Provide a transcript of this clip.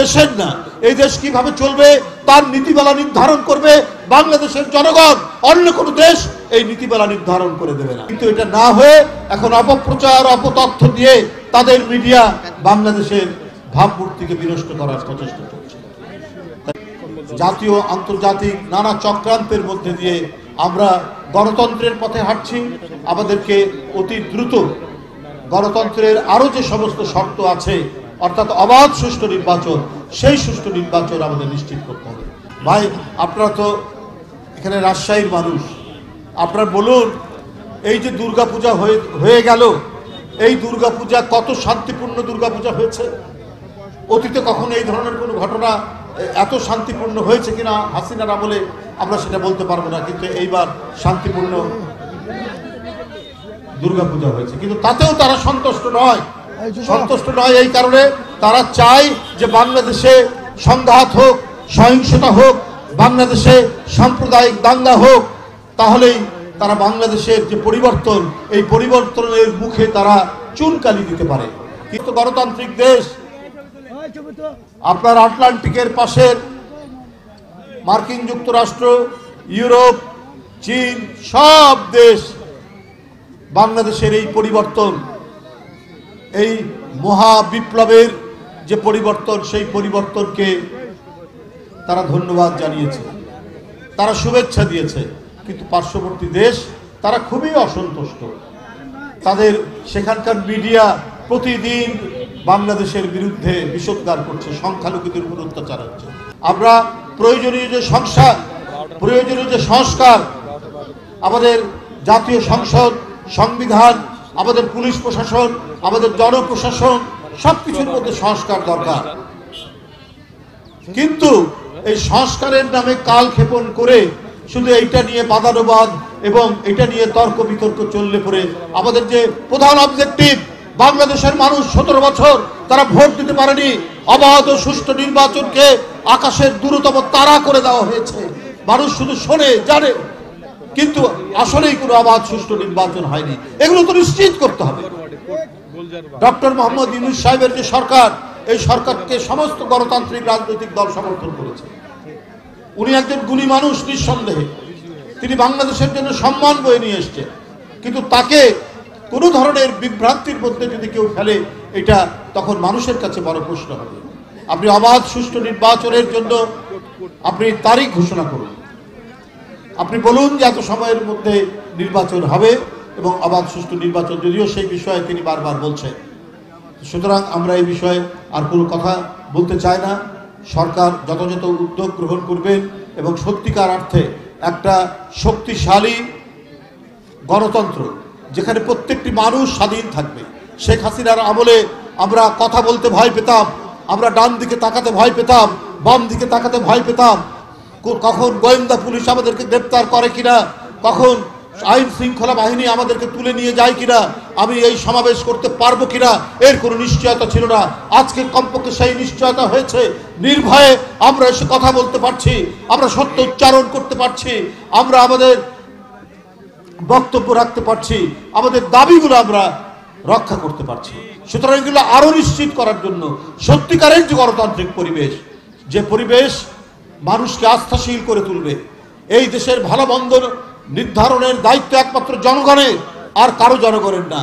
দেশের না, এই দেশ কিভাবে চলবে তার নীতিমালা নির্ধারণ করবে বাংলাদেশের জনগণ। অন্য কোনো দেশ এই নীতিমালা নির্ধারণ করে দেবে না। কিন্তু এটা না হয়ে এখন অপপ্রচার, অপতথ্য দিয়ে তাদের মিডিয়া বাংলাদেশের ভাবমূর্তিকে বিনষ্ট করার প্রচেষ্টা চলছে। জাতীয় আন্তর্জাতিক নানা চক্রান্তের মধ্যে দিয়ে আমরা গণতন্ত্রের পথে হাঁটছি। আমাদেরকে অতি দ্রুত গণতন্ত্রের আরো যে সমস্ত শর্ত আছে, অর্থাৎ অবাধ সুষ্ঠু নির্বাচন, সেই সুষ্ঠু নির্বাচন আমাদের নিশ্চিত করতে হবে। ভাই, আপনারা তো এখানে রাজশাহীর মানুষ, আপনারা বলুন, এই যে দুর্গাপূজা হয়ে গেল, এই দুর্গাপূজা কত শান্তিপূর্ণ দুর্গাপূজা হয়েছে? অতীতে কখনো এই ধরনের কোনো ঘটনা এত শান্তিপূর্ণ হয়েছে কিনা হাসিনার আমলে আমরা সেটা বলতে পারবো না, কিন্তু এইবার শান্তিপূর্ণ দুর্গাপূজা হয়েছে। কিন্তু তাতেও তারা সন্তুষ্ট নয়। এই কারণে তারা চায় যে বাংলাদেশে সংঘাত হোক, সহিংসতা হোক, বাংলাদেশে সাম্প্রদায়িক দাঙ্গা হোক, তাহলেই তারা বাংলাদেশের যে পরিবর্তন, এই পরিবর্তনের মুখে তারা চুনকালি দিতে পারে। কিন্তু গণতান্ত্রিক দেশ, আপনার আটলান্টিকের পাশের মার্কিন যুক্তরাষ্ট্র, ইউরোপ, চীন, সব দেশ বাংলাদেশের এই পরিবর্তন, এই মহা বিপ্লবের যে পরিবর্তন, সেই পরিবর্তনকে তারা ধন্যবাদ জানিয়েছে, তারা শুভেচ্ছা দিয়েছে। কিন্তু পার্শ্ববর্তী দেশ তারা খুবই অসন্তুষ্ট। তাদের সেখানকার মিডিয়া প্রতিদিন বাংলাদেশের বিরুদ্ধে বিষোদ্গার করছে, সংখ্যালঘুদের উপর অত্যাচার হচ্ছে। আমরা প্রয়োজনীয় যে সংস্কার, আমাদের জাতীয় সংসদ, সংবিধান, আমাদের পুলিশ প্রশাসন, আমাদের জনপ্রশাসন, সবকিছুর মধ্যে সংস্কার দরকার। কিন্তু এই সংস্কারের নামে কালক্ষেপণ করে শুধু এইটা নিয়ে বাদানুবাদ এবং এটা নিয়ে তর্ক বিতর্ক চললে পরে আমাদের যে প্রধান অবজেক্টিভ, বাংলাদেশের মানুষ 17 বছর তারা ভোট দিতে পারেনি, অবাধ ও সুষ্ঠু নির্বাচনকে আকাশের দূরতম তারা করে দেওয়া হয়েছে। মানুষ শুধু শোনে, জানে, কিন্তু আসলেই কোনো অবাধ সুষ্ঠু নির্বাচন হয়নি। এগুলো তো নিশ্চিত করতে হবে। ডক্টর মোহাম্মদ ইউনূস সাহেবের যে সরকার, এই সরকারকে সমস্ত গণতান্ত্রিক রাজনৈতিক দল সমর্থন করেছে। উনি একজন গুণী মানুষ, নিঃসন্দেহে তিনি বাংলাদেশের জন্য সম্মান বয়ে নিয়ে এসছেন। কিন্তু তাকে কোনো ধরনের বিভ্রান্তির মধ্যে যদি কেউ ফেলে, এটা তখন মানুষের কাছে বড় প্রশ্ন হবে। আপনি অবাধ সুষ্ঠু নির্বাচনের জন্য আপনি তারিখ ঘোষণা করুন, আপনি বলুন যে এত সময়ের মধ্যে নির্বাচন হবে এবং অবাধ সুষ্ঠু নির্বাচন, যদিও সেই বিষয়ে তিনি বারবার বলছেন। সুতরাং আমরা এই বিষয়ে আর কোনো কথা বলতে চাই না। সরকার যথাযথ উদ্যোগ গ্রহণ করবেন এবং সত্যিকার অর্থে একটা শক্তিশালী গণতন্ত্র, যেখানে প্রত্যেকটি মানুষ স্বাধীন থাকবে। শেখ হাসিনার আমলে আমরা কথা বলতে ভয় পেতাম, আমরা ডান দিকে তাকাতে ভয় পেতাম, বাম দিকে তাকাতে ভয় পেতাম। কখন গোয়েন্দা পুলিশ আমাদেরকে গ্রেপ্তার করে কিনা, কখন আইন শৃঙ্খলা বাহিনী আমাদেরকে তুলে নিয়ে যায় কিনা, আমি এই সমাবেশ করতে পারবো কিনা, এর কোনো নিশ্চয়তা ছিল না। আজকে কমপক্ষে সেই নিশ্চয়তা হয়েছে। নির্ভয়ে আমরা এসে কথা বলতে পারছি, আমরা সত্য উচ্চারণ করতে পারছি, আমরা আমাদের বক্তব্য রাখতে পারছি, আমাদের দাবিগুলো আমরা রক্ষা করতে পারছি। সুতরাং এগুলো আরো নিশ্চিত করার জন্য সত্যিকারের যে গণতান্ত্রিক পরিবেশ, যে পরিবেশ মানুষকে আস্থাশীল করে তুলবে, এই দেশের ভালো মন্দ নির্ধারণের দায়িত্ব একমাত্র জনগণের, আর কারো জনগণের না।